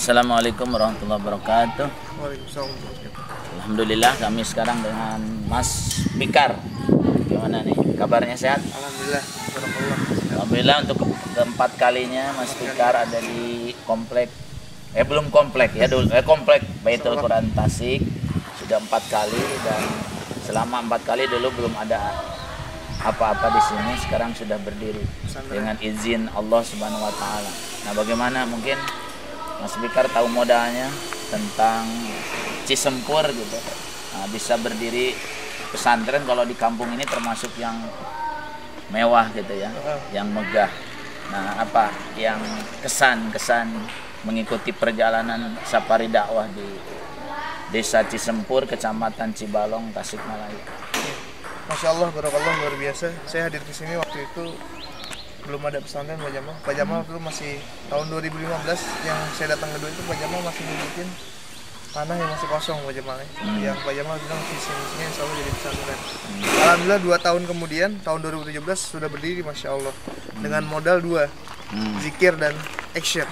Assalamualaikum warahmatullahi wabarakatuh. Waalaikumsalam. Alhamdulillah kami sekarang dengan Mas Fikar. Gimana nih? Kabarnya sehat? Alhamdulillah. Barakallah. Alhamdulillah untuk keempat kalinya Mas Fikar ada di komplek belum komplek ya dulu komplek Baitul Quran Tasik sudah 4 kali, dan selama 4 kali dulu belum ada apa-apa di sini, sekarang sudah berdiri dengan izin Allah Subhanahu wa taala. Nah, bagaimana mungkin Mas Fikar tahu modalnya tentang Cisempur gitu. Nah, bisa berdiri pesantren kalau di kampung ini termasuk yang mewah gitu ya, yang megah. Nah, apa yang kesan-kesan mengikuti perjalanan safari dakwah di Desa Cisempur, Kecamatan Cibalong, Tasikmalaya? Masya Allah, barakallah, luar biasa. Saya hadir ke sini waktu itu belum ada pesantren Pak Jamal. Pak Jamal itu masih tahun 2015 yang saya datang kedua itu Pak Jamal masih nunjukin tanah yang masih kosong Pak Jamal. Yang Pak Jamal bilang visi-misinya insya Allah jadi pesantren. Alhamdulillah 2 tahun kemudian tahun 2017 sudah berdiri Masya Allah dengan modal 2, zikir dan action.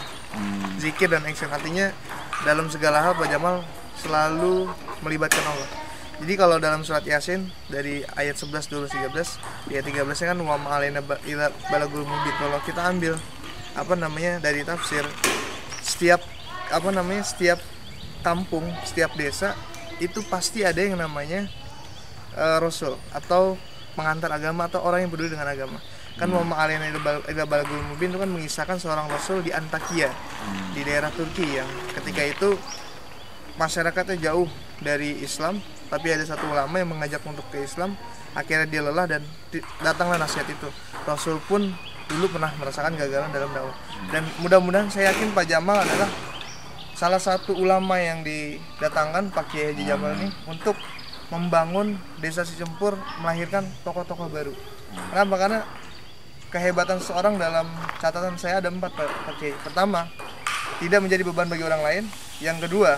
Zikir dan action artinya dalam segala hal Pak Jamal selalu melibatkan Allah. Jadi kalau dalam surat Yasin dari ayat 11, 12, 13, ayat 13 kan wa ma'alaina ila balagul mubin. Kalau kita ambil dari tafsir, setiap setiap kampung, setiap desa itu pasti ada yang namanya rasul atau pengantar agama atau orang yang peduli dengan agama. Kan wa ma'alaina ila balagul mubin itu kan mengisahkan seorang rasul di Antakya, di daerah Turki, yang ketika itu masyarakatnya jauh dari Islam, tapi ada satu ulama yang mengajak untuk ke Islam. Akhirnya dia lelah dan datanglah nasihat itu. Rasul pun dulu pernah merasakan gagalan dalam dakwah. Dan mudah-mudahan saya yakin Pak Jamal adalah salah satu ulama yang didatangkan, Pak Kiai Haji Jamal ini, untuk membangun Desa Cisempur, melahirkan tokoh-tokoh baru. Kenapa? Karena kehebatan seorang dalam catatan saya ada 4 Pak Kiai. Pertama, tidak menjadi beban bagi orang lain. Yang kedua,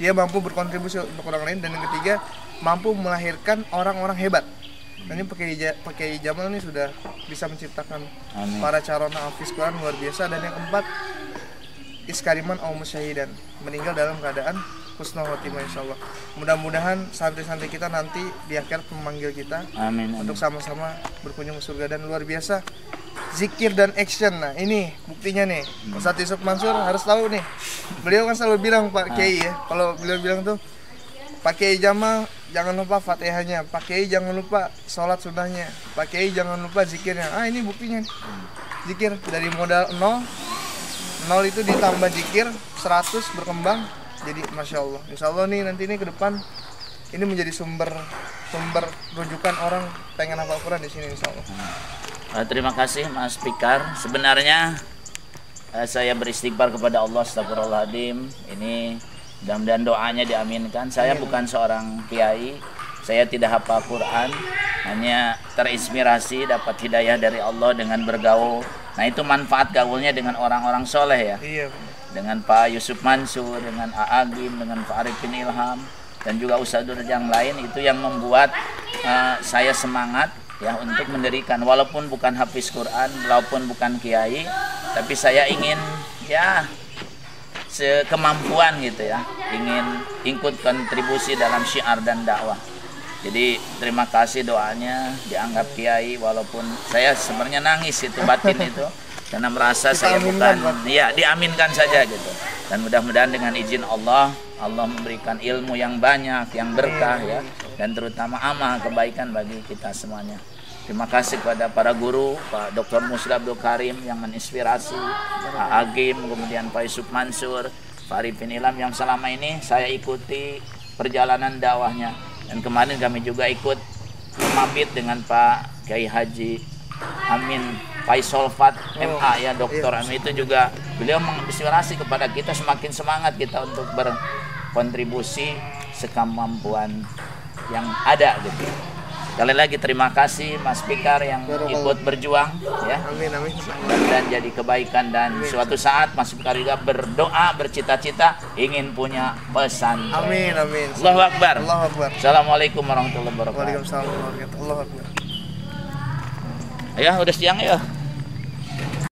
dia mampu berkontribusi untuk orang lain. Dan yang ketiga, mampu melahirkan orang-orang hebat. Dan ini Pak Kiai Jamal ini sudah bisa menciptakan para calon hafiz Quran luar biasa. Dan yang keempat, iskariman au musyahidan, meninggal dalam keadaan husnul khotimah insyaallah. Mudah-mudahan santri-santri kita nanti di akhirat memanggil kita untuk sama-sama berkunjung ke surga. Dan luar biasa zikir dan action. Nah, ini buktinya nih. Ustadz Yusuf Mansur harus tahu nih. Beliau kan selalu bilang Pak Kiai ya, kalau beliau bilang tuh, Pak Kiai Jamal jangan lupa Fatihahnya, Pak Kiai jangan lupa sholat sunnahnya, Pak Kiai jangan lupa zikirnya. Ini buktinya nih. Zikir dari modal 0 itu ditambah zikir 100 berkembang jadi Masya Allah. Insya Allah nih nanti ini ke depan ini menjadi sumber rujukan orang pengen hafal Quran di sini Insya Allah. Terima kasih Mas Fikar. Sebenarnya saya beristighfar kepada Allah, astagfirullahaladzim. Ini mudah-mudahan doanya diaminkan. Saya bukan seorang kiai, saya tidak hafal Quran, hanya terinspirasi dapat hidayah dari Allah dengan bergaul. Nah, itu manfaat gaulnya dengan orang-orang soleh ya. Iya. Dengan Pak Yusuf Mansur, dengan Agim, dengan Pak Arifin Ilham, dan juga ustadz yang lain, itu yang membuat saya semangat ya untuk mendirikan, walaupun bukan hafiz Quran, walaupun bukan kiai, tapi saya ingin ya sekemampuan gitu ya, ingin ikut kontribusi dalam syiar dan dakwah. Jadi terima kasih doanya, dianggap kiai, walaupun saya sebenarnya nangis itu batin itu karena merasa saya bukan, ya diaminkan saja gitu. Dan mudah-mudahan dengan izin Allah, Allah memberikan ilmu yang banyak, yang berkah ya, dan terutama amal kebaikan bagi kita semuanya. Terima kasih kepada para guru, Pak Dr. Musli Abdul Karim yang menginspirasi, Pak Agim, kemudian Pak Yusuf Mansur, Pak Arifin Ilham yang selama ini saya ikuti perjalanan dakwahnya. Dan kemarin kami juga ikut memabit dengan Pak Kiai Haji Amin Faisal Fat MA ya, Doktor Amin, itu juga beliau menginspirasi kepada kita, semakin semangat kita untuk berkontribusi sekemampuan yang ada gitu. Sekali lagi terima kasih Mas Fikar yang ikut berjuang ya. Amin. Dan jadi kebaikan, dan suatu saat Mas Fikar juga berdoa, bercita-cita ingin punya pesantren. Amin. Allahu Akbar. Allahu Akbar. Assalamualaikum warahmatullahi wabarakatuh. Waalaikumsalam warahmatullahi wabarakatuh. Ya udah siang ya.